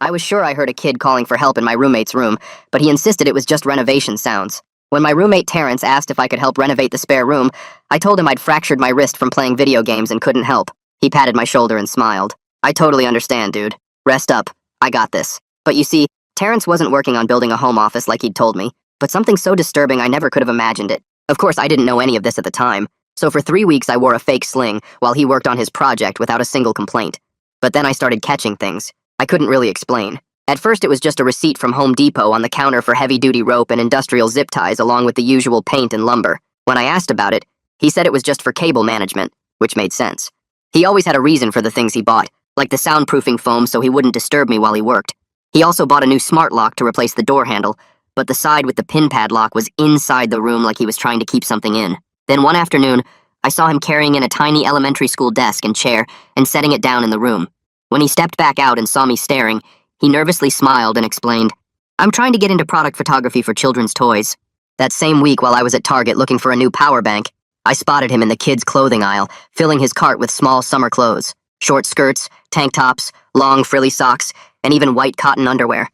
I was sure I heard a kid calling for help in my roommate's room, but he insisted it was just renovation sounds. When my roommate Terrence asked if I could help renovate the spare room, I told him I'd fractured my wrist from playing video games and couldn't help. He patted my shoulder and smiled. I totally understand, dude. Rest up. I got this. But you see, Terrence wasn't working on building a home office like he'd told me, but something so disturbing I never could have imagined it. Of course, I didn't know any of this at the time, so for 3 weeks I wore a fake sling while he worked on his project without a single complaint. But then I started catching things. I couldn't really explain. At first it was just a receipt from Home Depot on the counter for heavy-duty rope and industrial zip ties along with the usual paint and lumber. When I asked about it, he said it was just for cable management, which made sense. He always had a reason for the things he bought, like the soundproofing foam so he wouldn't disturb me while he worked. He also bought a new smart lock to replace the door handle, but the side with the pin padlock was inside the room like he was trying to keep something in. Then one afternoon, I saw him carrying in a tiny elementary school desk and chair and setting it down in the room. When he stepped back out and saw me staring, he nervously smiled and explained, "I'm trying to get into product photography for children's toys." That same week while I was at Target looking for a new power bank, I spotted him in the kids' clothing aisle, filling his cart with small summer clothes. Short skirts, tank tops, long frilly socks, and even white cotton underwear.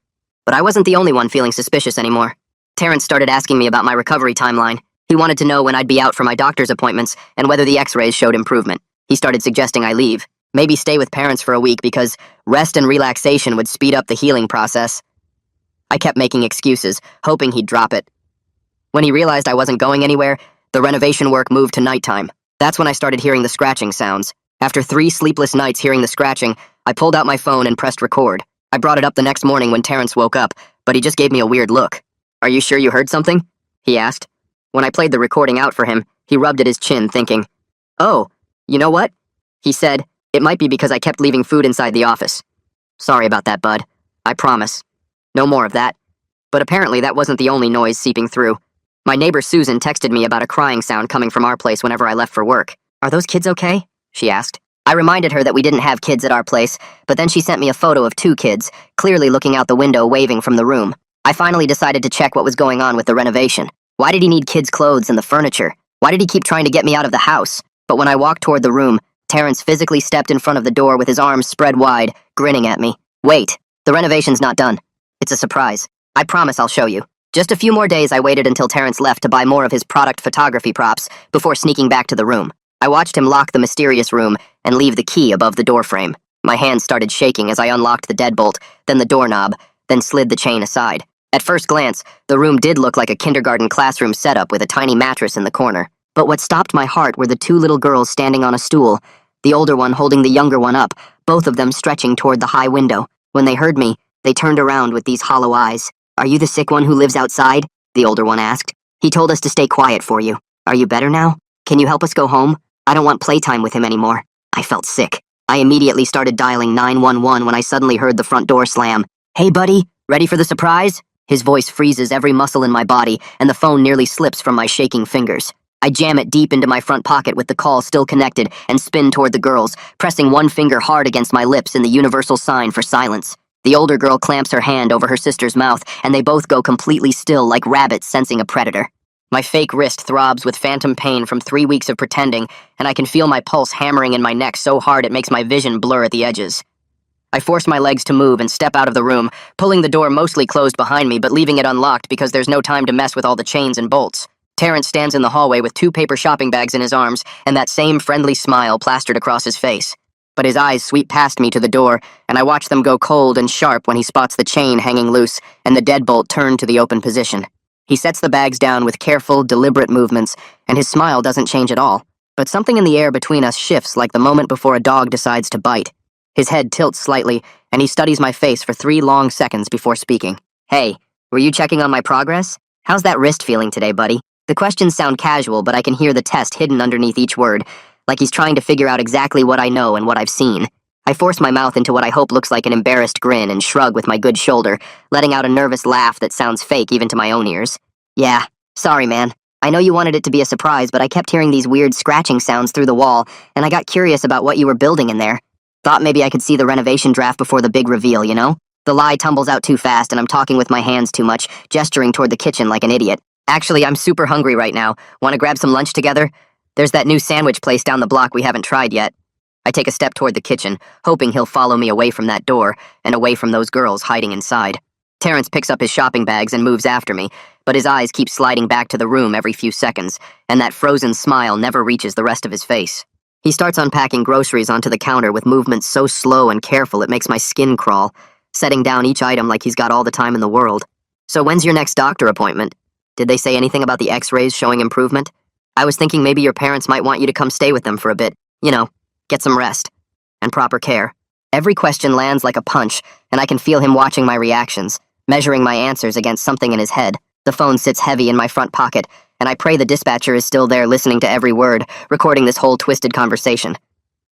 But I wasn't the only one feeling suspicious anymore. Terrence started asking me about my recovery timeline. He wanted to know when I'd be out for my doctor's appointments and whether the x-rays showed improvement. He started suggesting I leave. Maybe stay with parents for a week because rest and relaxation would speed up the healing process. I kept making excuses, hoping he'd drop it. When he realized I wasn't going anywhere, the renovation work moved to nighttime. That's when I started hearing the scratching sounds. After 3 sleepless nights hearing the scratching, I pulled out my phone and pressed record. I brought it up the next morning when Terrence woke up, but he just gave me a weird look. "Are you sure you heard something?" he asked. When I played the recording out for him, he rubbed at his chin, thinking, "Oh, you know what?" He said, "It might be because I kept leaving food inside the office." "Sorry about that, bud. I promise. No more of that." But apparently that wasn't the only noise seeping through. My neighbor Susan texted me about a crying sound coming from our place whenever I left for work. "Are those kids okay?" she asked. I reminded her that we didn't have kids at our place, but then she sent me a photo of 2 kids, clearly looking out the window waving from the room. I finally decided to check what was going on with the renovation. Why did he need kids' clothes and the furniture? Why did he keep trying to get me out of the house? But when I walked toward the room, Terrence physically stepped in front of the door with his arms spread wide, grinning at me. "Wait, the renovation's not done. It's a surprise. I promise I'll show you." Just a few more days I waited until Terrence left to buy more of his product photography props before sneaking back to the room. I watched him lock the mysterious room and leave the key above the doorframe. My hands started shaking as I unlocked the deadbolt, then the doorknob, then slid the chain aside. At first glance, the room did look like a kindergarten classroom setup with a tiny mattress in the corner. But what stopped my heart were the 2 little girls standing on a stool, the older one holding the younger one up, both of them stretching toward the high window. When they heard me, they turned around with these hollow eyes. "Are you the sick one who lives outside?" the older one asked. "He told us to stay quiet for you. Are you better now? Can you help us go home? I don't want playtime with him anymore." I felt sick. I immediately started dialing 911 when I suddenly heard the front door slam. "Hey, buddy, ready for the surprise?" His voice freezes every muscle in my body, and the phone nearly slips from my shaking fingers. I jam it deep into my front pocket with the call still connected and spin toward the girls, pressing one finger hard against my lips in the universal sign for silence. The older girl clamps her hand over her sister's mouth, and they both go completely still like rabbits sensing a predator. My fake wrist throbs with phantom pain from 3 weeks of pretending, and I can feel my pulse hammering in my neck so hard it makes my vision blur at the edges. I force my legs to move and step out of the room, pulling the door mostly closed behind me but leaving it unlocked because there's no time to mess with all the chains and bolts. Terrence stands in the hallway with 2 paper shopping bags in his arms and that same friendly smile plastered across his face. But his eyes sweep past me to the door, and I watch them go cold and sharp when he spots the chain hanging loose and the deadbolt turned to the open position. He sets the bags down with careful, deliberate movements, and his smile doesn't change at all. But something in the air between us shifts like the moment before a dog decides to bite. His head tilts slightly, and he studies my face for 3 long seconds before speaking. "Hey, were you checking on my progress? How's that wrist feeling today, buddy?" The questions sound casual, but I can hear the test hidden underneath each word, like he's trying to figure out exactly what I know and what I've seen. I force my mouth into what I hope looks like an embarrassed grin and shrug with my good shoulder, letting out a nervous laugh that sounds fake even to my own ears. "Yeah, sorry, man. I know you wanted it to be a surprise, but I kept hearing these weird scratching sounds through the wall, and I got curious about what you were building in there. Thought maybe I could see the renovation draft before the big reveal, you know?" The lie tumbles out too fast, and I'm talking with my hands too much, gesturing toward the kitchen like an idiot. "Actually, I'm super hungry right now. Want to grab some lunch together? There's that new sandwich place down the block we haven't tried yet." I take a step toward the kitchen, hoping he'll follow me away from that door and away from those girls hiding inside. Terrence picks up his shopping bags and moves after me, but his eyes keep sliding back to the room every few seconds, and that frozen smile never reaches the rest of his face. He starts unpacking groceries onto the counter with movements so slow and careful it makes my skin crawl, setting down each item like he's got all the time in the world. So when's your next doctor appointment? Did they say anything about the x-rays showing improvement? I was thinking maybe your parents might want you to come stay with them for a bit. You know, get some rest. And proper care. Every question lands like a punch, and I can feel him watching my reactions, measuring my answers against something in his head. The phone sits heavy in my front pocket, and I pray the dispatcher is still there listening to every word, recording this whole twisted conversation.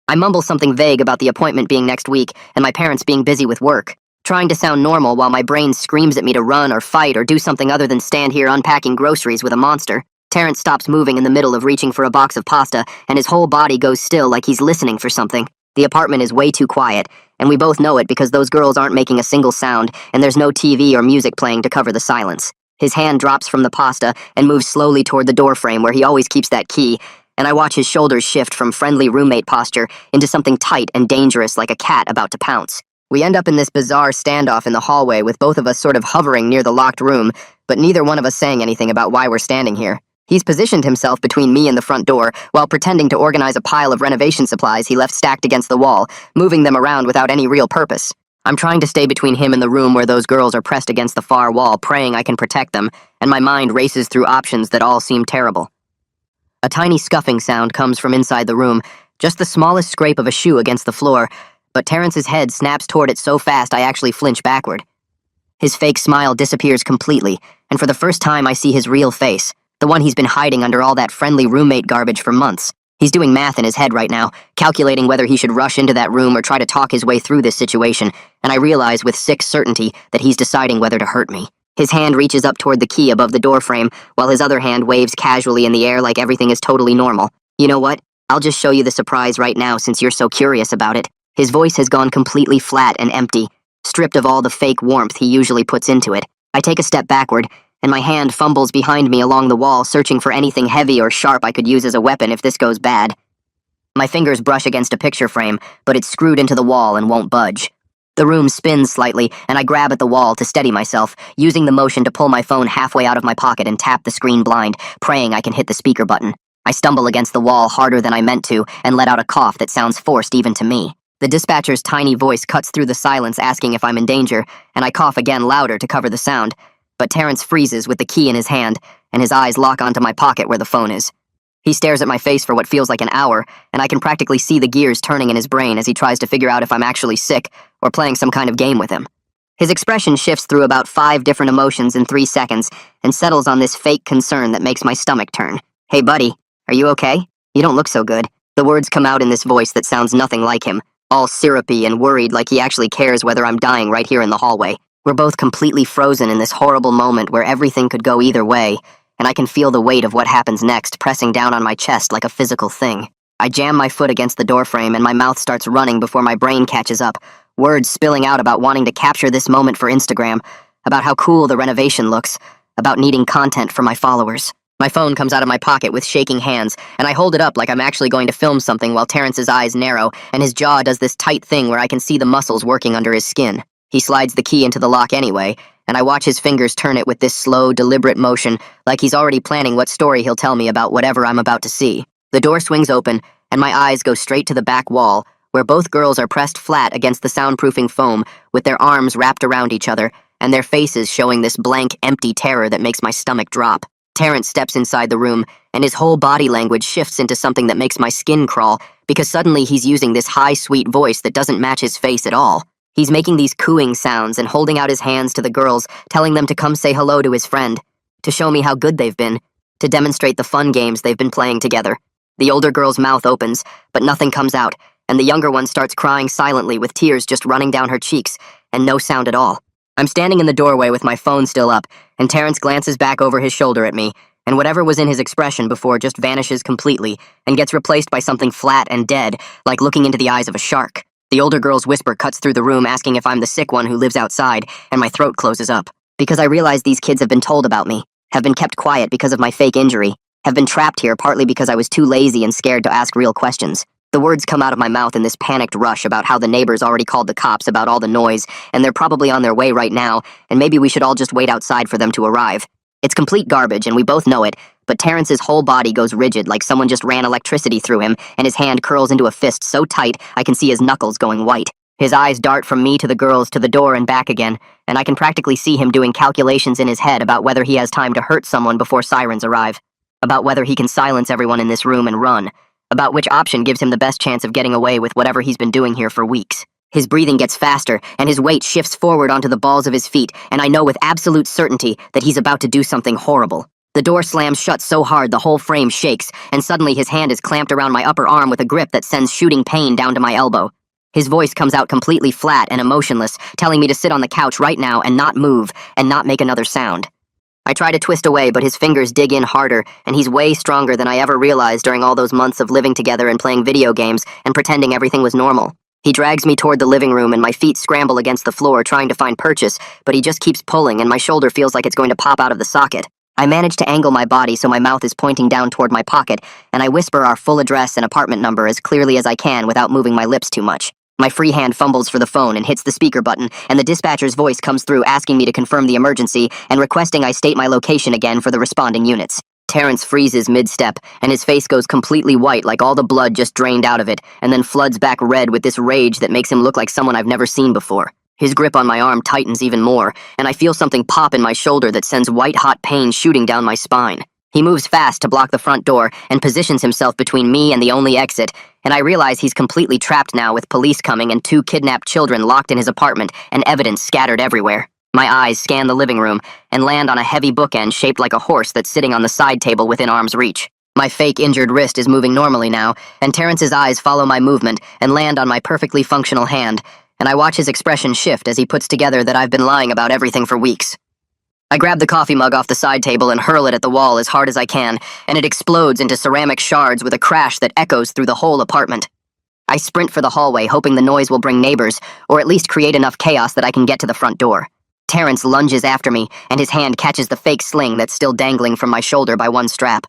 I mumble something vague about the appointment being next week and my parents being busy with work, trying to sound normal while my brain screams at me to run or fight or do something other than stand here unpacking groceries with a monster. Terrence stops moving in the middle of reaching for a box of pasta, and his whole body goes still like he's listening for something. The apartment is way too quiet, and we both know it because those girls aren't making a single sound, and there's no TV or music playing to cover the silence. His hand drops from the pasta and moves slowly toward the doorframe where he always keeps that key, and I watch his shoulders shift from friendly roommate posture into something tight and dangerous like a cat about to pounce. We end up in this bizarre standoff in the hallway with both of us sort of hovering near the locked room, but neither one of us saying anything about why we're standing here. He's positioned himself between me and the front door while pretending to organize a pile of renovation supplies he left stacked against the wall, moving them around without any real purpose. I'm trying to stay between him and the room where those girls are pressed against the far wall, praying I can protect them, and my mind races through options that all seem terrible. A tiny scuffing sound comes from inside the room, just the smallest scrape of a shoe against the floor, but Terrence's head snaps toward it so fast I actually flinch backward. His fake smile disappears completely, and for the first time I see his real face. The one he's been hiding under all that friendly roommate garbage for months. He's doing math in his head right now, calculating whether he should rush into that room or try to talk his way through this situation, and I realize with sick certainty that he's deciding whether to hurt me. His hand reaches up toward the key above the doorframe, while his other hand waves casually in the air like everything is totally normal. You know what? I'll just show you the surprise right now since you're so curious about it. His voice has gone completely flat and empty, stripped of all the fake warmth he usually puts into it. I take a step backward, and my hand fumbles behind me along the wall, searching for anything heavy or sharp I could use as a weapon if this goes bad. My fingers brush against a picture frame, but it's screwed into the wall and won't budge. The room spins slightly, and I grab at the wall to steady myself, using the motion to pull my phone halfway out of my pocket and tap the screen blind, praying I can hit the speaker button. I stumble against the wall harder than I meant to, and let out a cough that sounds forced even to me. The dispatcher's tiny voice cuts through the silence asking if I'm in danger, and I cough again louder to cover the sound. But Terrence freezes with the key in his hand, and his eyes lock onto my pocket where the phone is. He stares at my face for what feels like an hour, and I can practically see the gears turning in his brain as he tries to figure out if I'm actually sick or playing some kind of game with him. His expression shifts through about 5 different emotions in 3 seconds and settles on this fake concern that makes my stomach turn. Hey buddy, are you okay? You don't look so good. The words come out in this voice that sounds nothing like him, all syrupy and worried like he actually cares whether I'm dying right here in the hallway. We're both completely frozen in this horrible moment where everything could go either way, and I can feel the weight of what happens next pressing down on my chest like a physical thing. I jam my foot against the doorframe and my mouth starts running before my brain catches up, words spilling out about wanting to capture this moment for Instagram, about how cool the renovation looks, about needing content for my followers. My phone comes out of my pocket with shaking hands, and I hold it up like I'm actually going to film something while Terrence's eyes narrow and his jaw does this tight thing where I can see the muscles working under his skin. He slides the key into the lock anyway, and I watch his fingers turn it with this slow, deliberate motion, like he's already planning what story he'll tell me about whatever I'm about to see. The door swings open, and my eyes go straight to the back wall, where both girls are pressed flat against the soundproofing foam, with their arms wrapped around each other, and their faces showing this blank, empty terror that makes my stomach drop. Terrence steps inside the room, and his whole body language shifts into something that makes my skin crawl, because suddenly he's using this high, sweet voice that doesn't match his face at all. He's making these cooing sounds and holding out his hands to the girls, telling them to come say hello to his friend, to show me how good they've been, to demonstrate the fun games they've been playing together. The older girl's mouth opens, but nothing comes out, and the younger one starts crying silently with tears just running down her cheeks, and no sound at all. I'm standing in the doorway with my phone still up, and Terrence glances back over his shoulder at me, and whatever was in his expression before just vanishes completely and gets replaced by something flat and dead, like looking into the eyes of a shark. The older girl's whisper cuts through the room asking if I'm the sick one who lives outside, and my throat closes up. Because I realize these kids have been told about me, have been kept quiet because of my fake injury, have been trapped here partly because I was too lazy and scared to ask real questions. The words come out of my mouth in this panicked rush about how the neighbors already called the cops about all the noise, and they're probably on their way right now, and maybe we should all just wait outside for them to arrive. It's complete garbage, and we both know it, but Terrence's whole body goes rigid like someone just ran electricity through him, and his hand curls into a fist so tight I can see his knuckles going white. His eyes dart from me to the girls to the door and back again, and I can practically see him doing calculations in his head about whether he has time to hurt someone before sirens arrive, about whether he can silence everyone in this room and run, about which option gives him the best chance of getting away with whatever he's been doing here for weeks. His breathing gets faster, and his weight shifts forward onto the balls of his feet, and I know with absolute certainty that he's about to do something horrible. The door slams shut so hard the whole frame shakes, and suddenly his hand is clamped around my upper arm with a grip that sends shooting pain down to my elbow. His voice comes out completely flat and emotionless, telling me to sit on the couch right now and not move, and not make another sound. I try to twist away, but his fingers dig in harder, and he's way stronger than I ever realized during all those months of living together and playing video games and pretending everything was normal. He drags me toward the living room, and my feet scramble against the floor trying to find purchase, but he just keeps pulling, and my shoulder feels like it's going to pop out of the socket. I manage to angle my body so my mouth is pointing down toward my pocket, and I whisper our full address and apartment number as clearly as I can without moving my lips too much. My free hand fumbles for the phone and hits the speaker button, and the dispatcher's voice comes through asking me to confirm the emergency and requesting I state my location again for the responding units. Terrence freezes mid-step, and his face goes completely white like all the blood just drained out of it, and then floods back red with this rage that makes him look like someone I've never seen before. His grip on my arm tightens even more, and I feel something pop in my shoulder that sends white-hot pain shooting down my spine. He moves fast to block the front door and positions himself between me and the only exit, and I realize he's completely trapped now with police coming and 2 kidnapped children locked in his apartment and evidence scattered everywhere. My eyes scan the living room and land on a heavy bookend shaped like a horse that's sitting on the side table within arm's reach. My fake injured wrist is moving normally now, and Terrence's eyes follow my movement and land on my perfectly functional hand, and I watch his expression shift as he puts together that I've been lying about everything for weeks. I grab the coffee mug off the side table and hurl it at the wall as hard as I can, and it explodes into ceramic shards with a crash that echoes through the whole apartment. I sprint for the hallway, hoping the noise will bring neighbors, or at least create enough chaos that I can get to the front door. Terrence lunges after me, and his hand catches the fake sling that's still dangling from my shoulder by one strap.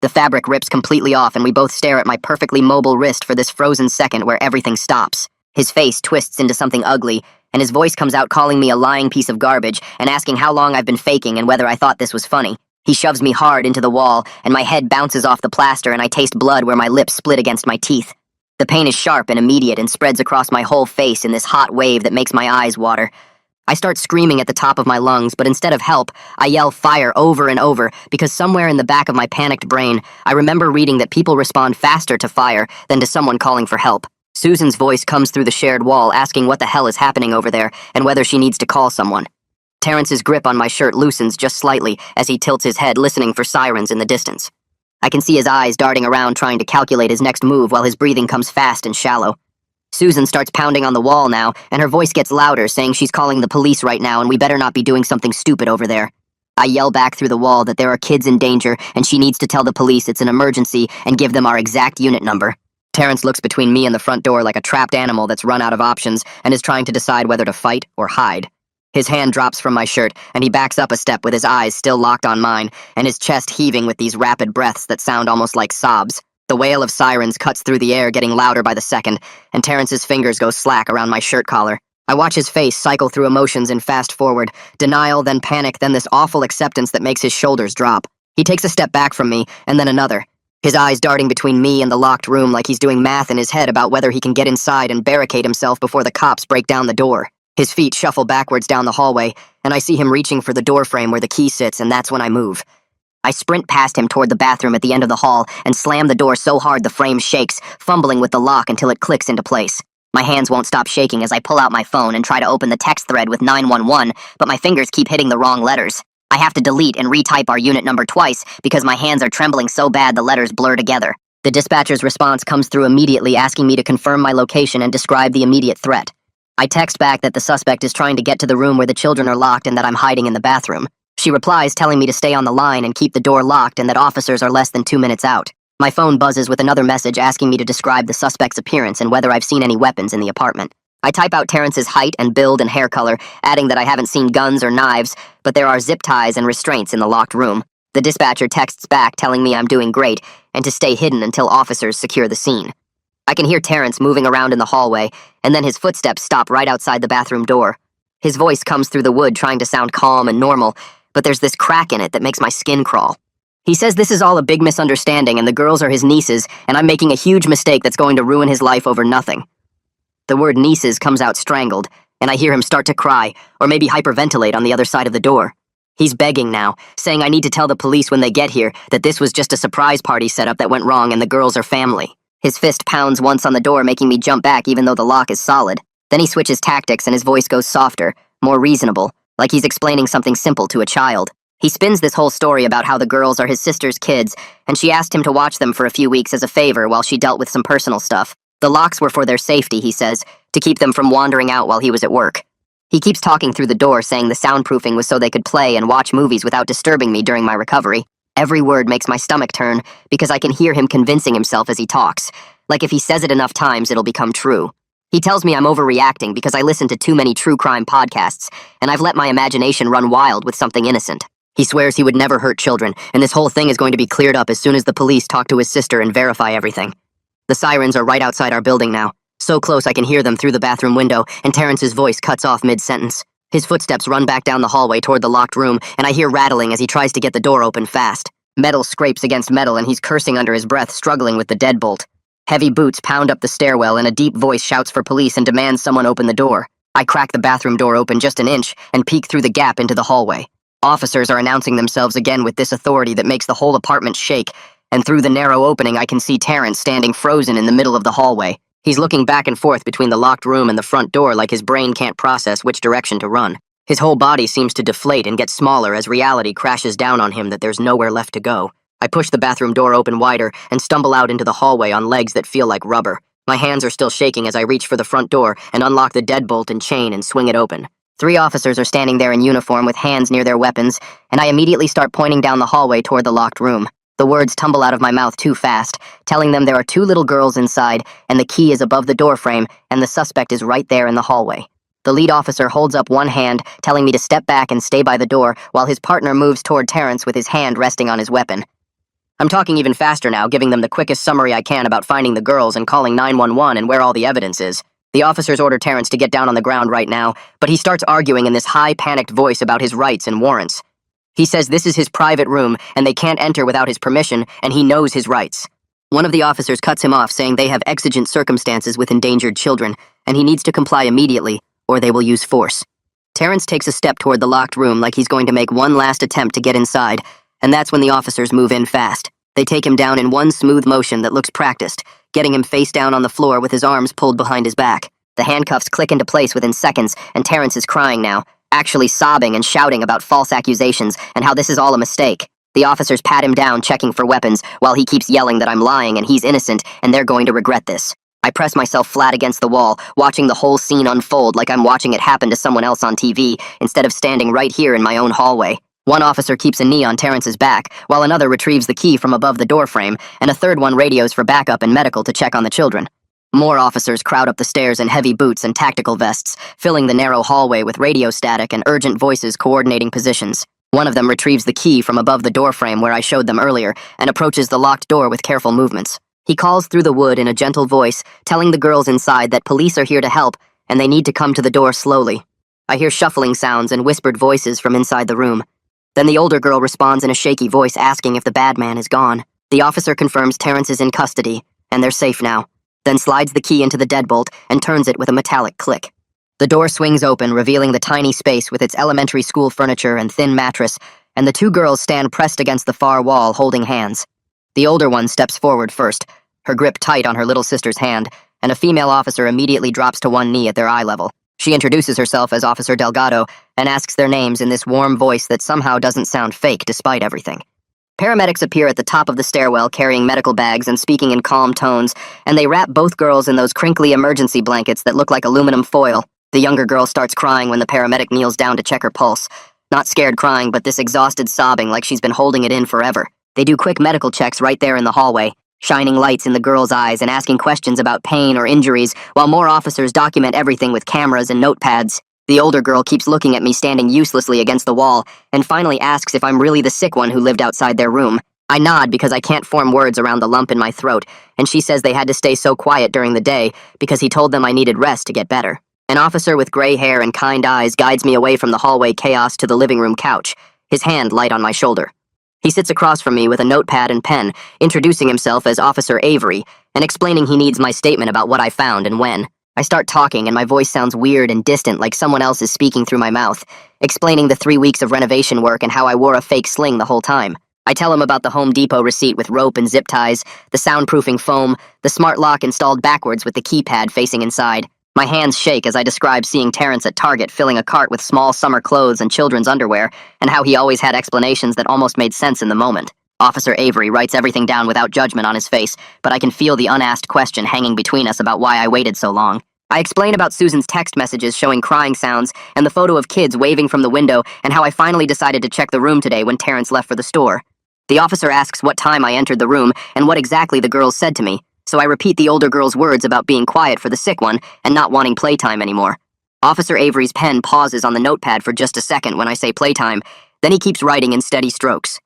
The fabric rips completely off, and we both stare at my perfectly mobile wrist for this frozen second where everything stops. His face twists into something ugly, and his voice comes out calling me a lying piece of garbage and asking how long I've been faking and whether I thought this was funny. He shoves me hard into the wall, and my head bounces off the plaster and I taste blood where my lips split against my teeth. The pain is sharp and immediate and spreads across my whole face in this hot wave that makes my eyes water. I start screaming at the top of my lungs, but instead of help, I yell fire over and over because somewhere in the back of my panicked brain, I remember reading that people respond faster to fire than to someone calling for help. Susan's voice comes through the shared wall asking what the hell is happening over there and whether she needs to call someone. Terrence's grip on my shirt loosens just slightly as he tilts his head listening for sirens in the distance. I can see his eyes darting around trying to calculate his next move while his breathing comes fast and shallow. Susan starts pounding on the wall now, and her voice gets louder, saying she's calling the police right now and we better not be doing something stupid over there. I yell back through the wall that there are kids in danger and she needs to tell the police it's an emergency and give them our exact unit number. Terrence looks between me and the front door like a trapped animal that's run out of options and is trying to decide whether to fight or hide. His hand drops from my shirt, and he backs up a step with his eyes still locked on mine, and his chest heaving with these rapid breaths that sound almost like sobs. The wail of sirens cuts through the air, getting louder by the second, and Terrence's fingers go slack around my shirt collar. I watch his face cycle through emotions in fast forward, denial, then panic, then this awful acceptance that makes his shoulders drop. He takes a step back from me, and then another, his eyes darting between me and the locked room like he's doing math in his head about whether he can get inside and barricade himself before the cops break down the door. His feet shuffle backwards down the hallway, and I see him reaching for the doorframe where the key sits, and that's when I move. I sprint past him toward the bathroom at the end of the hall and slam the door so hard the frame shakes, fumbling with the lock until it clicks into place. My hands won't stop shaking as I pull out my phone and try to open the text thread with 911, but my fingers keep hitting the wrong letters. I have to delete and retype our unit number twice because my hands are trembling so bad the letters blur together. The dispatcher's response comes through immediately asking me to confirm my location and describe the immediate threat. I text back that the suspect is trying to get to the room where the children are locked and that I'm hiding in the bathroom. She replies telling me to stay on the line and keep the door locked and that officers are less than 2 minutes out. My phone buzzes with another message asking me to describe the suspect's appearance and whether I've seen any weapons in the apartment. I type out Terrence's height and build and hair color, adding that I haven't seen guns or knives, but there are zip ties and restraints in the locked room. The dispatcher texts back telling me I'm doing great and to stay hidden until officers secure the scene. I can hear Terrence moving around in the hallway, and then his footsteps stop right outside the bathroom door. His voice comes through the wood trying to sound calm and normal, but there's this crack in it that makes my skin crawl. He says this is all a big misunderstanding and the girls are his nieces, and I'm making a huge mistake that's going to ruin his life over nothing. The word nieces comes out strangled, and I hear him start to cry, or maybe hyperventilate on the other side of the door. He's begging now, saying I need to tell the police when they get here that this was just a surprise party setup that went wrong and the girls are family. His fist pounds once on the door, making me jump back even though the lock is solid. Then he switches tactics and his voice goes softer, more reasonable, like he's explaining something simple to a child. He spins this whole story about how the girls are his sister's kids, and she asked him to watch them for a few weeks as a favor while she dealt with some personal stuff. The locks were for their safety, he says, to keep them from wandering out while he was at work. He keeps talking through the door, saying the soundproofing was so they could play and watch movies without disturbing me during my recovery. Every word makes my stomach turn, because I can hear him convincing himself as he talks. Like if he says it enough times, it'll become true. He tells me I'm overreacting because I listen to too many true crime podcasts, and I've let my imagination run wild with something innocent. He swears he would never hurt children, and this whole thing is going to be cleared up as soon as the police talk to his sister and verify everything. The sirens are right outside our building now. So close I can hear them through the bathroom window, and Terrence's voice cuts off mid-sentence. His footsteps run back down the hallway toward the locked room, and I hear rattling as he tries to get the door open fast. Metal scrapes against metal, and he's cursing under his breath, struggling with the deadbolt. Heavy boots pound up the stairwell, and a deep voice shouts for police and demands someone open the door. I crack the bathroom door open just an inch and peek through the gap into the hallway. Officers are announcing themselves again with this authority that makes the whole apartment shake, and through the narrow opening I can see Terrence standing frozen in the middle of the hallway. He's looking back and forth between the locked room and the front door like his brain can't process which direction to run. His whole body seems to deflate and get smaller as reality crashes down on him that there's nowhere left to go. I push the bathroom door open wider and stumble out into the hallway on legs that feel like rubber. My hands are still shaking as I reach for the front door and unlock the deadbolt and chain and swing it open. 3 officers are standing there in uniform with hands near their weapons, and I immediately start pointing down the hallway toward the locked room. The words tumble out of my mouth too fast, telling them there are 2 little girls inside, and the key is above the doorframe, and the suspect is right there in the hallway. The lead officer holds up one hand, telling me to step back and stay by the door, while his partner moves toward Terrence with his hand resting on his weapon. I'm talking even faster now, giving them the quickest summary I can about finding the girls and calling 911 and where all the evidence is. The officers order Terrence to get down on the ground right now, but he starts arguing in this high, panicked voice about his rights and warrants. He says this is his private room, and they can't enter without his permission, and he knows his rights. One of the officers cuts him off, saying they have exigent circumstances with endangered children, and he needs to comply immediately, or they will use force. Terrence takes a step toward the locked room like he's going to make one last attempt to get inside, and that's when the officers move in fast. They take him down in one smooth motion that looks practiced, getting him face down on the floor with his arms pulled behind his back. The handcuffs click into place within seconds, and Terrence is crying now, actually sobbing and shouting about false accusations and how this is all a mistake. The officers pat him down, checking for weapons, while he keeps yelling that I'm lying and he's innocent and they're going to regret this. I press myself flat against the wall, watching the whole scene unfold like I'm watching it happen to someone else on TV, instead of standing right here in my own hallway. One officer keeps a knee on Terrence's back, while another retrieves the key from above the doorframe, and a third one radios for backup and medical to check on the children. More officers crowd up the stairs in heavy boots and tactical vests, filling the narrow hallway with radio static and urgent voices coordinating positions. One of them retrieves the key from above the doorframe where I showed them earlier, and approaches the locked door with careful movements. He calls through the wood in a gentle voice, telling the girls inside that police are here to help, and they need to come to the door slowly. I hear shuffling sounds and whispered voices from inside the room. Then the older girl responds in a shaky voice asking if the bad man is gone. The officer confirms Terrence is in custody, and they're safe now, then slides the key into the deadbolt and turns it with a metallic click. The door swings open, revealing the tiny space with its elementary school furniture and thin mattress, and the 2 girls stand pressed against the far wall, holding hands. The older one steps forward first, her grip tight on her little sister's hand, and a female officer immediately drops to one knee at their eye level. She introduces herself as Officer Delgado and asks their names in this warm voice that somehow doesn't sound fake despite everything. Paramedics appear at the top of the stairwell carrying medical bags and speaking in calm tones, and they wrap both girls in those crinkly emergency blankets that look like aluminum foil. The younger girl starts crying when the paramedic kneels down to check her pulse. Not scared crying, but this exhausted sobbing like she's been holding it in forever. They do quick medical checks right there in the hallway, shining lights in the girl's eyes and asking questions about pain or injuries, while more officers document everything with cameras and notepads. The older girl keeps looking at me standing uselessly against the wall, and finally asks if I'm really the sick one who lived outside their room. I nod because I can't form words around the lump in my throat, and she says they had to stay so quiet during the day because he told them I needed rest to get better. An officer with gray hair and kind eyes guides me away from the hallway chaos to the living room couch, his hand light on my shoulder. He sits across from me with a notepad and pen, introducing himself as Officer Avery and explaining he needs my statement about what I found and when. I start talking and my voice sounds weird and distant like someone else is speaking through my mouth, explaining the 3 weeks of renovation work and how I wore a fake sling the whole time. I tell him about the Home Depot receipt with rope and zip ties, the soundproofing foam, the smart lock installed backwards with the keypad facing inside. My hands shake as I describe seeing Terrence at Target filling a cart with small summer clothes and children's underwear, and how he always had explanations that almost made sense in the moment. Officer Avery writes everything down without judgment on his face, but I can feel the unasked question hanging between us about why I waited so long. I explain about Susan's text messages showing crying sounds and the photo of kids waving from the window and how I finally decided to check the room today when Terrence left for the store. The officer asks what time I entered the room and what exactly the girls said to me, so I repeat the older girl's words about being quiet for the sick one and not wanting playtime anymore. Officer Avery's pen pauses on the notepad for just a second when I say playtime, then he keeps writing in steady strokes.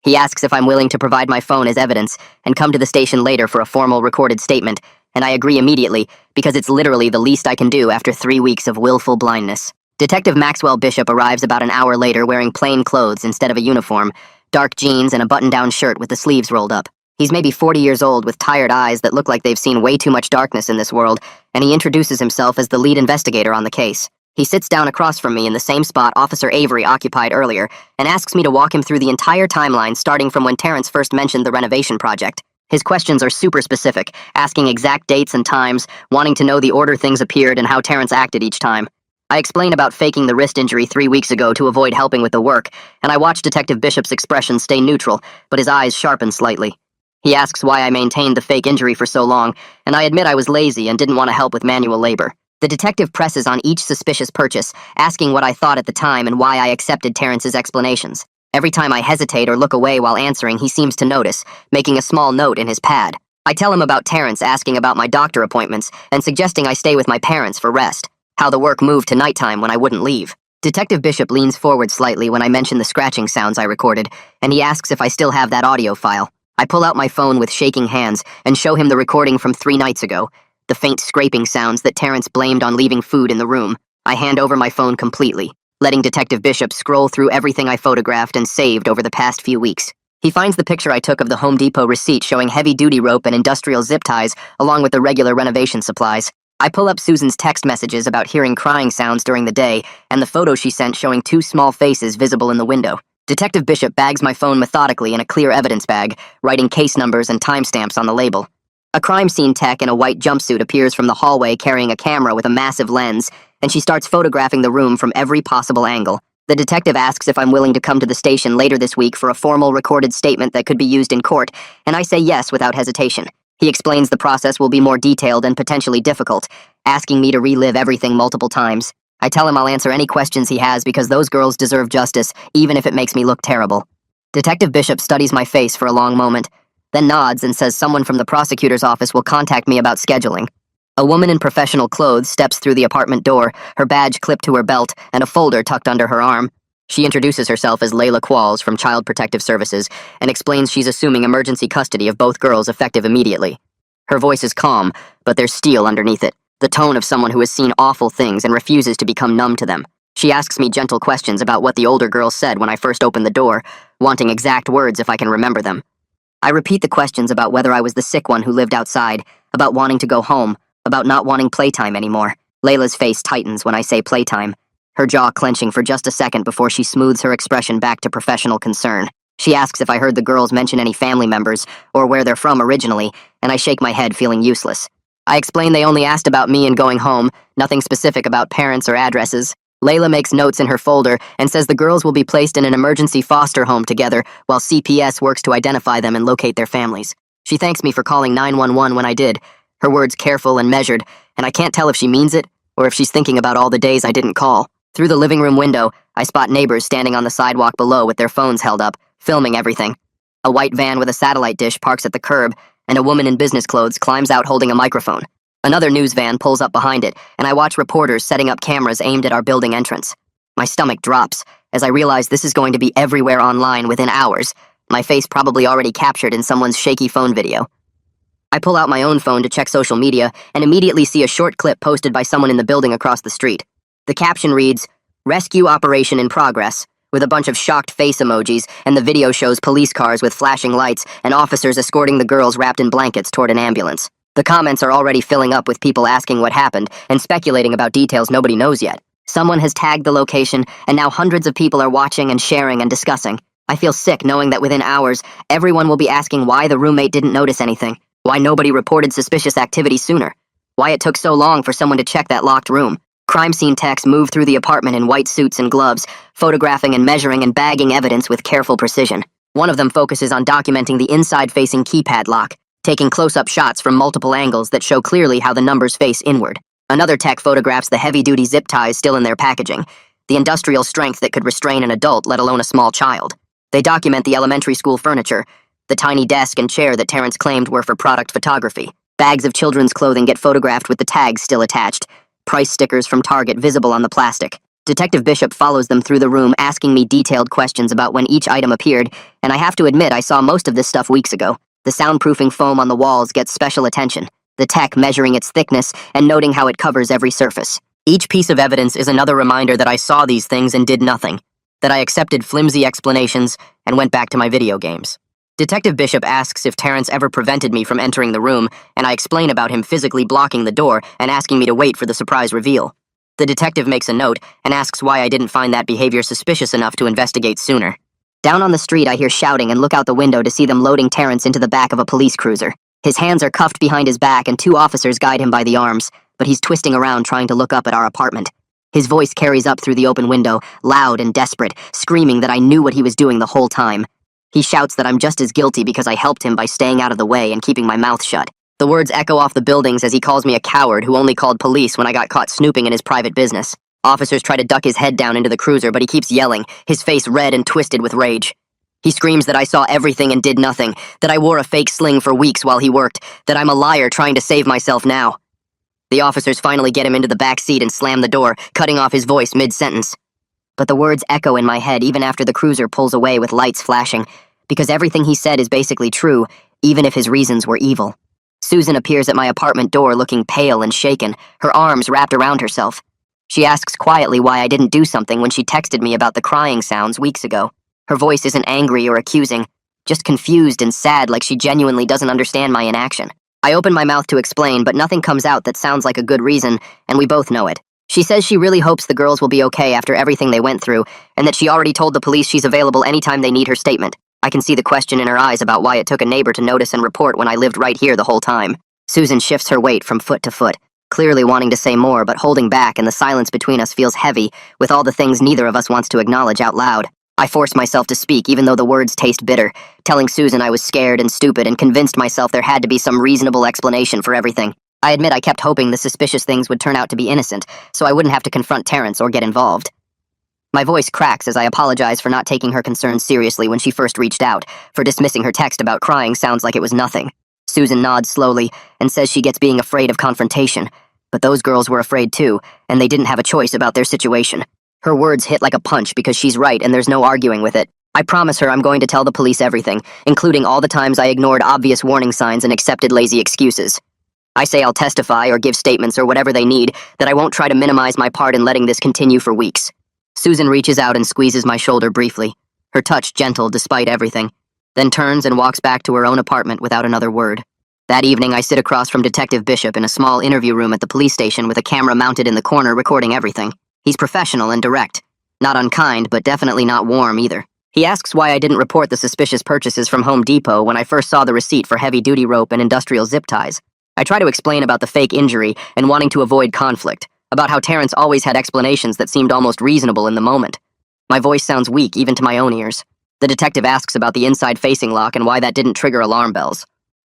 He asks if I'm willing to provide my phone as evidence and come to the station later for a formal recorded statement, and I agree immediately because it's literally the least I can do after 3 weeks of willful blindness. Detective Maxwell Bishop arrives about an hour later wearing plain clothes instead of a uniform, dark jeans and a button-down shirt with the sleeves rolled up. He's maybe 40 years old with tired eyes that look like they've seen way too much darkness in this world, and he introduces himself as the lead investigator on the case. He sits down across from me in the same spot Officer Avery occupied earlier and asks me to walk him through the entire timeline starting from when Terrence first mentioned the renovation project. His questions are super specific, asking exact dates and times, wanting to know the order things appeared and how Terrence acted each time. I explain about faking the wrist injury 3 weeks ago to avoid helping with the work, and I watch Detective Bishop's expression stay neutral, but his eyes sharpen slightly. He asks why I maintained the fake injury for so long, and I admit I was lazy and didn't want to help with manual labor. The detective presses on each suspicious purchase, asking what I thought at the time and why I accepted Terrence's explanations. Every time I hesitate or look away while answering, he seems to notice, making a small note in his pad. I tell him about Terrence asking about my doctor appointments and suggesting I stay with my parents for rest, how the work moved to nighttime when I wouldn't leave. Detective Bishop leans forward slightly when I mention the scratching sounds I recorded, and he asks if I still have that audio file. I pull out my phone with shaking hands and show him the recording from 3 nights ago, the faint scraping sounds that Terrence blamed on leaving food in the room. I hand over my phone completely, letting Detective Bishop scroll through everything I photographed and saved over the past few weeks. He finds the picture I took of the Home Depot receipt showing heavy-duty rope and industrial zip ties, along with the regular renovation supplies. I pull up Susan's text messages about hearing crying sounds during the day and the photo she sent showing 2 small faces visible in the window. Detective Bishop bags my phone methodically in a clear evidence bag, writing case numbers and timestamps on the label. A crime scene tech in a white jumpsuit appears from the hallway carrying a camera with a massive lens, and she starts photographing the room from every possible angle. The detective asks if I'm willing to come to the station later this week for a formal recorded statement that could be used in court, and I say yes without hesitation. He explains the process will be more detailed and potentially difficult, asking me to relive everything multiple times. I tell him I'll answer any questions he has because those girls deserve justice, even if it makes me look terrible. Detective Bishop studies my face for a long moment, then nods and says someone from the prosecutor's office will contact me about scheduling. A woman in professional clothes steps through the apartment door, her badge clipped to her belt and a folder tucked under her arm. She introduces herself as Layla Qualls from Child Protective Services and explains she's assuming emergency custody of both girls effective immediately. Her voice is calm, but there's steel underneath it, the tone of someone who has seen awful things and refuses to become numb to them. She asks me gentle questions about what the older girl said when I first opened the door, wanting exact words if I can remember them. I repeat the questions about whether I was the sick one who lived outside, about wanting to go home, about not wanting playtime anymore. Layla's face tightens when I say playtime, her jaw clenching for just a second before she smooths her expression back to professional concern. She asks if I heard the girls mention any family members or where they're from originally, and I shake my head feeling useless. I explain they only asked about me and going home, nothing specific about parents or addresses. Layla makes notes in her folder and says the girls will be placed in an emergency foster home together while CPS works to identify them and locate their families. She thanks me for calling 911 when I did, her words careful and measured, and I can't tell if she means it or if she's thinking about all the days I didn't call. Through the living room window, I spot neighbors standing on the sidewalk below with their phones held up, filming everything. A white van with a satellite dish parks at the curb, and a woman in business clothes climbs out holding a microphone. Another news van pulls up behind it, and I watch reporters setting up cameras aimed at our building entrance. My stomach drops as I realize this is going to be everywhere online within hours, my face probably already captured in someone's shaky phone video. I pull out my own phone to check social media and immediately see a short clip posted by someone in the building across the street. The caption reads, "Rescue operation in progress," with a bunch of shocked face emojis, and the video shows police cars with flashing lights and officers escorting the girls wrapped in blankets toward an ambulance. The comments are already filling up with people asking what happened and speculating about details nobody knows yet. Someone has tagged the location, and now hundreds of people are watching and sharing and discussing. I feel sick knowing that within hours, everyone will be asking why the roommate didn't notice anything, why nobody reported suspicious activity sooner, why it took so long for someone to check that locked room. Crime scene techs move through the apartment in white suits and gloves, photographing and measuring and bagging evidence with careful precision. One of them focuses on documenting the inside-facing keypad lock, taking close-up shots from multiple angles that show clearly how the numbers face inward. Another tech photographs the heavy-duty zip ties still in their packaging, the industrial strength that could restrain an adult, let alone a small child. They document the elementary school furniture, the tiny desk and chair that Terrence claimed were for product photography. Bags of children's clothing get photographed with the tags still attached, price stickers from Target visible on the plastic. Detective Bishop follows them through the room, asking me detailed questions about when each item appeared, and I have to admit I saw most of this stuff weeks ago. The soundproofing foam on the walls gets special attention, the tech measuring its thickness and noting how it covers every surface. Each piece of evidence is another reminder that I saw these things and did nothing, that I accepted flimsy explanations and went back to my video games. Detective Bishop asks if Terrence ever prevented me from entering the room, and I explain about him physically blocking the door and asking me to wait for the surprise reveal. The detective makes a note and asks why I didn't find that behavior suspicious enough to investigate sooner. Down on the street, I hear shouting and look out the window to see them loading Terrence into the back of a police cruiser. His hands are cuffed behind his back and two officers guide him by the arms, but he's twisting around trying to look up at our apartment. His voice carries up through the open window, loud and desperate, screaming that I knew what he was doing the whole time. He shouts that I'm just as guilty because I helped him by staying out of the way and keeping my mouth shut. The words echo off the buildings as he calls me a coward who only called police when I got caught snooping in his private business. Officers try to duck his head down into the cruiser, but he keeps yelling, his face red and twisted with rage. He screams that I saw everything and did nothing, that I wore a fake sling for weeks while he worked, that I'm a liar trying to save myself now. The officers finally get him into the back seat and slam the door, cutting off his voice mid-sentence. But the words echo in my head even after the cruiser pulls away with lights flashing, because everything he said is basically true, even if his reasons were evil. Susan appears at my apartment door looking pale and shaken, her arms wrapped around herself. She asks quietly why I didn't do something when she texted me about the crying sounds weeks ago. Her voice isn't angry or accusing, just confused and sad, like she genuinely doesn't understand my inaction. I open my mouth to explain, but nothing comes out that sounds like a good reason, and we both know it. She says she really hopes the girls will be okay after everything they went through, and that she already told the police she's available anytime they need her statement. I can see the question in her eyes about why it took a neighbor to notice and report when I lived right here the whole time. Susan shifts her weight from foot to foot, clearly wanting to say more but holding back, and the silence between us feels heavy with all the things neither of us wants to acknowledge out loud. I force myself to speak even though the words taste bitter, telling Susan I was scared and stupid and convinced myself there had to be some reasonable explanation for everything. I admit I kept hoping the suspicious things would turn out to be innocent, so I wouldn't have to confront Terrence or get involved. My voice cracks as I apologize for not taking her concerns seriously when she first reached out, for dismissing her text about crying sounds like it was nothing. Susan nods slowly and says she gets being afraid of confrontation, but those girls were afraid too, and they didn't have a choice about their situation. Her words hit like a punch because she's right and there's no arguing with it. I promise her I'm going to tell the police everything, including all the times I ignored obvious warning signs and accepted lazy excuses. I say I'll testify or give statements or whatever they need, that I won't try to minimize my part in letting this continue for weeks. Susan reaches out and squeezes my shoulder briefly, her touch gentle despite everything, then turns and walks back to her own apartment without another word. That evening, I sit across from Detective Bishop in a small interview room at the police station with a camera mounted in the corner recording everything. He's professional and direct. Not unkind, but definitely not warm either. He asks why I didn't report the suspicious purchases from Home Depot when I first saw the receipt for heavy-duty rope and industrial zip ties. I try to explain about the fake injury and wanting to avoid conflict, about how Terrence always had explanations that seemed almost reasonable in the moment. My voice sounds weak even to my own ears. The detective asks about the inside-facing lock and why that didn't trigger alarm bells.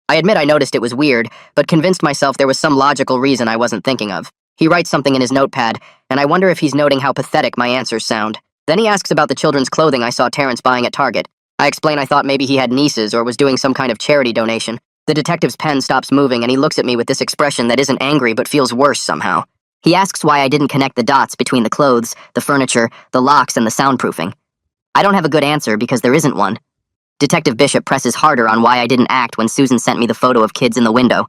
I admit I noticed it was weird, but convinced myself there was some logical reason I wasn't thinking of. He writes something in his notepad, and I wonder if he's noting how pathetic my answers sound. Then he asks about the children's clothing I saw Terrence buying at Target. I explain I thought maybe he had nieces or was doing some kind of charity donation. The detective's pen stops moving and he looks at me with this expression that isn't angry but feels worse somehow. He asks why I didn't connect the dots between the clothes, the furniture, the locks, and the soundproofing. I don't have a good answer because there isn't one. Detective Bishop presses harder on why I didn't act when Susan sent me the photo of kids in the window.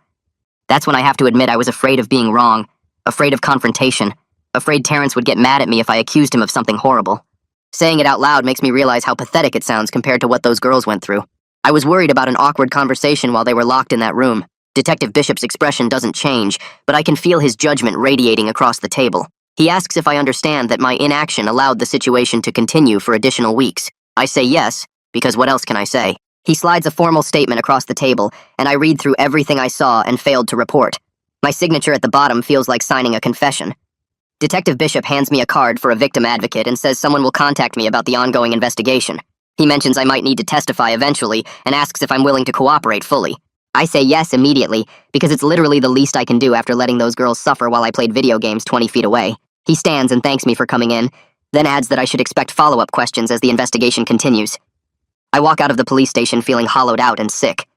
That's when I have to admit I was afraid of being wrong, afraid of confrontation, afraid Terrence would get mad at me if I accused him of something horrible. Saying it out loud makes me realize how pathetic it sounds compared to what those girls went through. I was worried about an awkward conversation while they were locked in that room. Detective Bishop's expression doesn't change, but I can feel his judgment radiating across the table. He asks if I understand that my inaction allowed the situation to continue for additional weeks. I say yes, because what else can I say? He slides a formal statement across the table, and I read through everything I saw and failed to report. My signature at the bottom feels like signing a confession. Detective Bishop hands me a card for a victim advocate and says someone will contact me about the ongoing investigation. He mentions I might need to testify eventually and asks if I'm willing to cooperate fully. I say yes immediately, because it's literally the least I can do after letting those girls suffer while I played video games 20 feet away. He stands and thanks me for coming in, then adds that I should expect follow-up questions as the investigation continues. I walk out of the police station feeling hollowed out and sick.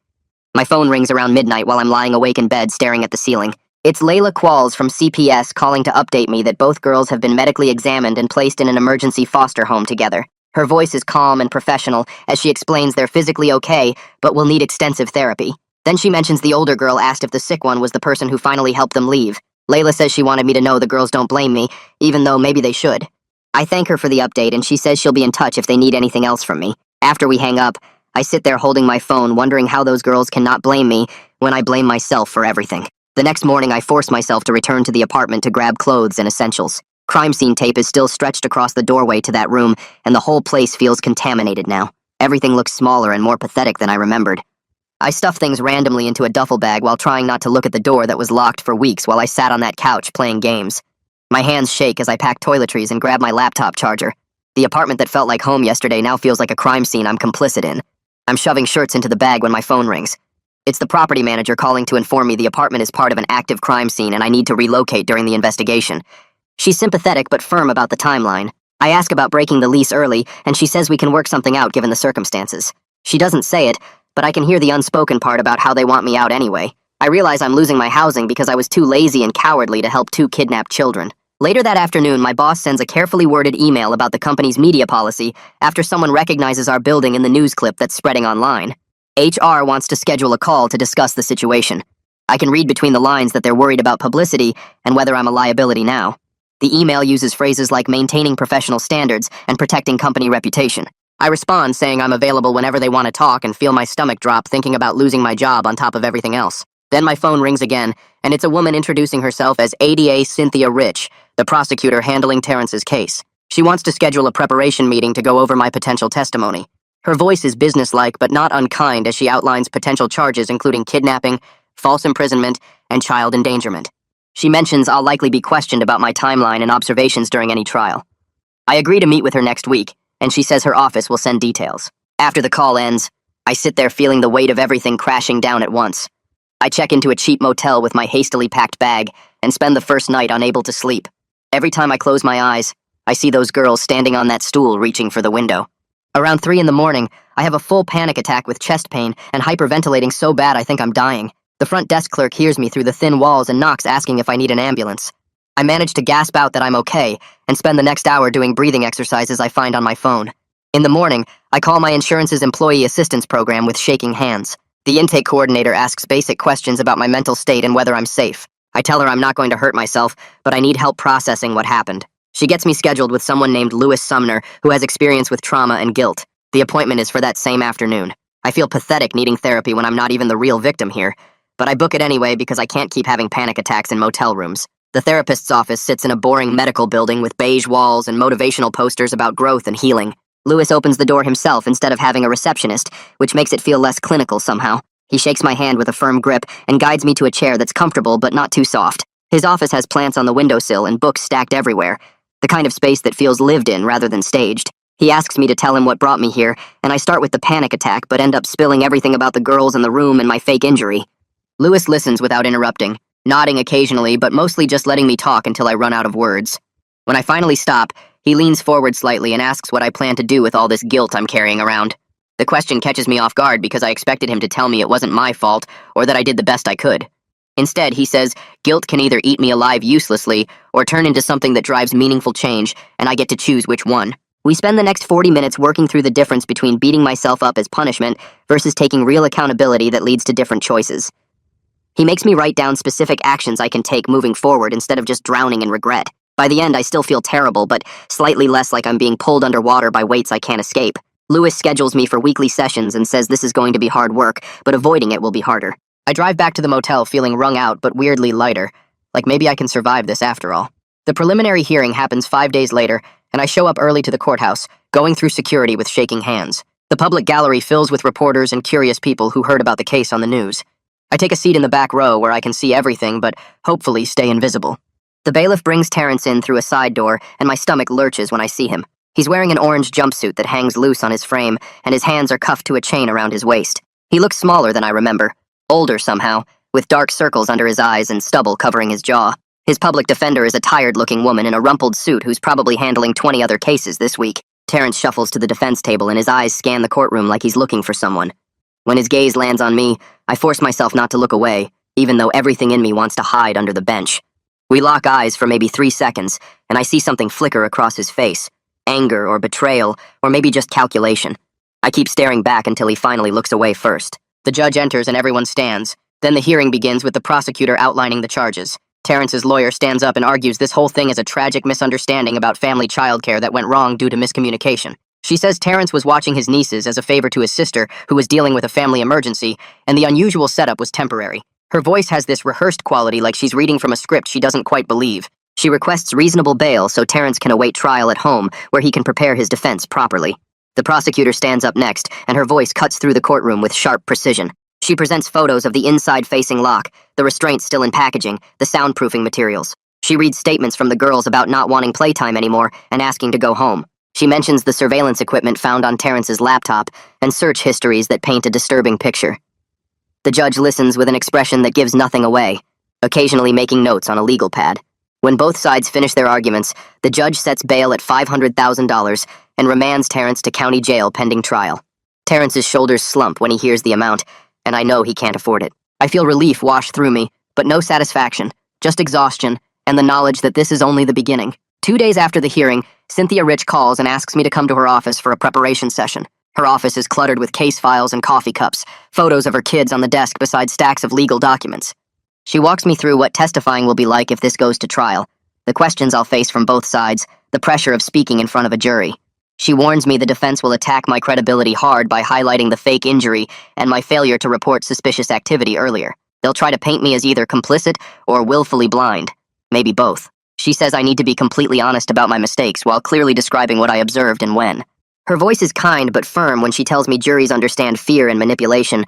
My phone rings around midnight while I'm lying awake in bed staring at the ceiling. It's Layla Qualls from CPS calling to update me that both girls have been medically examined and placed in an emergency foster home together. Her voice is calm and professional as she explains they're physically okay, but will need extensive therapy. Then she mentions the older girl asked if the sick one was the person who finally helped them leave. Layla says she wanted me to know the girls don't blame me, even though maybe they should. I thank her for the update and she says she'll be in touch if they need anything else from me. After we hang up, I sit there holding my phone, wondering how those girls cannot blame me when I blame myself for everything. The next morning, I force myself to return to the apartment to grab clothes and essentials. Crime scene tape is still stretched across the doorway to that room, and the whole place feels contaminated now. Everything looks smaller and more pathetic than I remembered. I stuff things randomly into a duffel bag while trying not to look at the door that was locked for weeks while I sat on that couch playing games. My hands shake as I pack toiletries and grab my laptop charger. The apartment that felt like home yesterday now feels like a crime scene I'm complicit in. I'm shoving shirts into the bag when my phone rings. It's the property manager calling to inform me the apartment is part of an active crime scene and I need to relocate during the investigation. She's sympathetic but firm about the timeline. I ask about breaking the lease early, and she says we can work something out given the circumstances. She doesn't say it, but I can hear the unspoken part about how they want me out anyway. I realize I'm losing my housing because I was too lazy and cowardly to help 2 kidnapped children. Later that afternoon, my boss sends a carefully worded email about the company's media policy after someone recognizes our building in the news clip that's spreading online. HR wants to schedule a call to discuss the situation. I can read between the lines that they're worried about publicity and whether I'm a liability now. The email uses phrases like maintaining professional standards and protecting company reputation. I respond saying I'm available whenever they want to talk and feel my stomach drop thinking about losing my job on top of everything else. Then my phone rings again, and it's a woman introducing herself as ADA Cynthia Rich, the prosecutor handling Terrence's case. She wants to schedule a preparation meeting to go over my potential testimony. Her voice is businesslike but not unkind as she outlines potential charges including kidnapping, false imprisonment, and child endangerment. She mentions I'll likely be questioned about my timeline and observations during any trial. I agree to meet with her next week, and she says her office will send details. After the call ends, I sit there feeling the weight of everything crashing down at once. I check into a cheap motel with my hastily packed bag and spend the first night unable to sleep. Every time I close my eyes, I see those girls standing on that stool reaching for the window. Around 3 in the morning, I have a full panic attack with chest pain and hyperventilating so bad I think I'm dying. The front desk clerk hears me through the thin walls and knocks asking if I need an ambulance. I manage to gasp out that I'm okay and spend the next hour doing breathing exercises I find on my phone. In the morning, I call my insurance's employee assistance program with shaking hands. The intake coordinator asks basic questions about my mental state and whether I'm safe. I tell her I'm not going to hurt myself, but I need help processing what happened. She gets me scheduled with someone named Lewis Sumner, who has experience with trauma and guilt. The appointment is for that same afternoon. I feel pathetic needing therapy when I'm not even the real victim here, but I book it anyway because I can't keep having panic attacks in motel rooms. The therapist's office sits in a boring medical building with beige walls and motivational posters about growth and healing. Lewis opens the door himself instead of having a receptionist, which makes it feel less clinical somehow. He shakes my hand with a firm grip and guides me to a chair that's comfortable but not too soft. His office has plants on the windowsill and books stacked everywhere, the kind of space that feels lived in rather than staged. He asks me to tell him what brought me here, and I start with the panic attack but end up spilling everything about the girls in the room and my fake injury. Lewis listens without interrupting, nodding occasionally but mostly just letting me talk until I run out of words. When I finally stop, he leans forward slightly and asks what I plan to do with all this guilt I'm carrying around. The question catches me off guard because I expected him to tell me it wasn't my fault or that I did the best I could. Instead, he says, guilt can either eat me alive uselessly or turn into something that drives meaningful change, and I get to choose which one. We spend the next 40 minutes working through the difference between beating myself up as punishment versus taking real accountability that leads to different choices. He makes me write down specific actions I can take moving forward instead of just drowning in regret. By the end, I still feel terrible, but slightly less like I'm being pulled underwater by weights I can't escape. Lewis schedules me for weekly sessions and says this is going to be hard work, but avoiding it will be harder. I drive back to the motel feeling wrung out but weirdly lighter, like maybe I can survive this after all. The preliminary hearing happens 5 days later, and I show up early to the courthouse, going through security with shaking hands. The public gallery fills with reporters and curious people who heard about the case on the news. I take a seat in the back row where I can see everything, but hopefully stay invisible. The bailiff brings Terrence in through a side door, and my stomach lurches when I see him. He's wearing an orange jumpsuit that hangs loose on his frame, and his hands are cuffed to a chain around his waist. He looks smaller than I remember, older somehow, with dark circles under his eyes and stubble covering his jaw. His public defender is a tired-looking woman in a rumpled suit who's probably handling 20 other cases this week. Terrence shuffles to the defense table and his eyes scan the courtroom like he's looking for someone. When his gaze lands on me, I force myself not to look away, even though everything in me wants to hide under the bench. We lock eyes for maybe 3 seconds, and I see something flicker across his face. Anger or betrayal, or maybe just calculation. I keep staring back until he finally looks away first. The judge enters and everyone stands. Then the hearing begins with the prosecutor outlining the charges. Terrence's lawyer stands up and argues this whole thing is a tragic misunderstanding about family childcare that went wrong due to miscommunication. She says Terrence was watching his nieces as a favor to his sister, who was dealing with a family emergency, and the unusual setup was temporary. Her voice has this rehearsed quality like she's reading from a script she doesn't quite believe. She requests reasonable bail so Terrence can await trial at home, where he can prepare his defense properly. The prosecutor stands up next, and her voice cuts through the courtroom with sharp precision. She presents photos of the inside-facing lock, the restraints still in packaging, the soundproofing materials. She reads statements from the girls about not wanting playtime anymore and asking to go home. She mentions the surveillance equipment found on Terrence's laptop and search histories that paint a disturbing picture. The judge listens with an expression that gives nothing away, occasionally making notes on a legal pad. When both sides finish their arguments, the judge sets bail at $500,000 and remands Terrence to county jail pending trial. Terrence's shoulders slump when he hears the amount, and I know he can't afford it. I feel relief wash through me, but no satisfaction, just exhaustion, and the knowledge that this is only the beginning. 2 days after the hearing, Cynthia Rich calls and asks me to come to her office for a preparation session. Her office is cluttered with case files and coffee cups, photos of her kids on the desk beside stacks of legal documents. She walks me through what testifying will be like if this goes to trial, the questions I'll face from both sides, the pressure of speaking in front of a jury. She warns me the defense will attack my credibility hard by highlighting the fake injury and my failure to report suspicious activity earlier. They'll try to paint me as either complicit or willfully blind. Maybe both. She says I need to be completely honest about my mistakes while clearly describing what I observed and when. Her voice is kind but firm when she tells me juries understand fear and manipulation,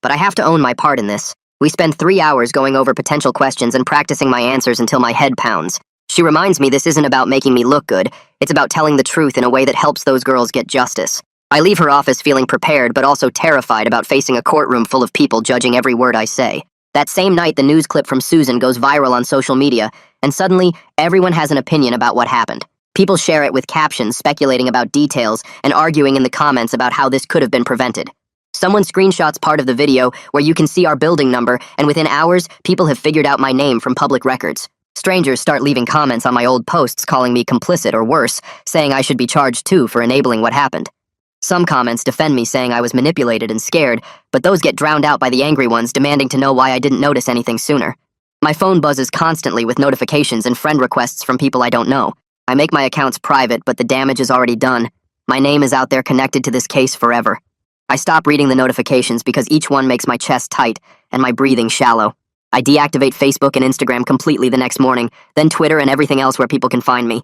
but I have to own my part in this. We spend 3 hours going over potential questions and practicing my answers until my head pounds. She reminds me this isn't about making me look good, it's about telling the truth in a way that helps those girls get justice. I leave her office feeling prepared but also terrified about facing a courtroom full of people judging every word I say. That same night, the news clip from Susan goes viral on social media, and suddenly, everyone has an opinion about what happened. People share it with captions speculating about details and arguing in the comments about how this could have been prevented. Someone screenshots part of the video where you can see our building number, and within hours, people have figured out my name from public records. Strangers start leaving comments on my old posts calling me complicit or worse, saying I should be charged too for enabling what happened. Some comments defend me saying I was manipulated and scared, but those get drowned out by the angry ones demanding to know why I didn't notice anything sooner. My phone buzzes constantly with notifications and friend requests from people I don't know. I make my accounts private, but the damage is already done. My name is out there connected to this case forever. I stop reading the notifications because each one makes my chest tight and my breathing shallow. I deactivate Facebook and Instagram completely the next morning, then Twitter and everything else where people can find me.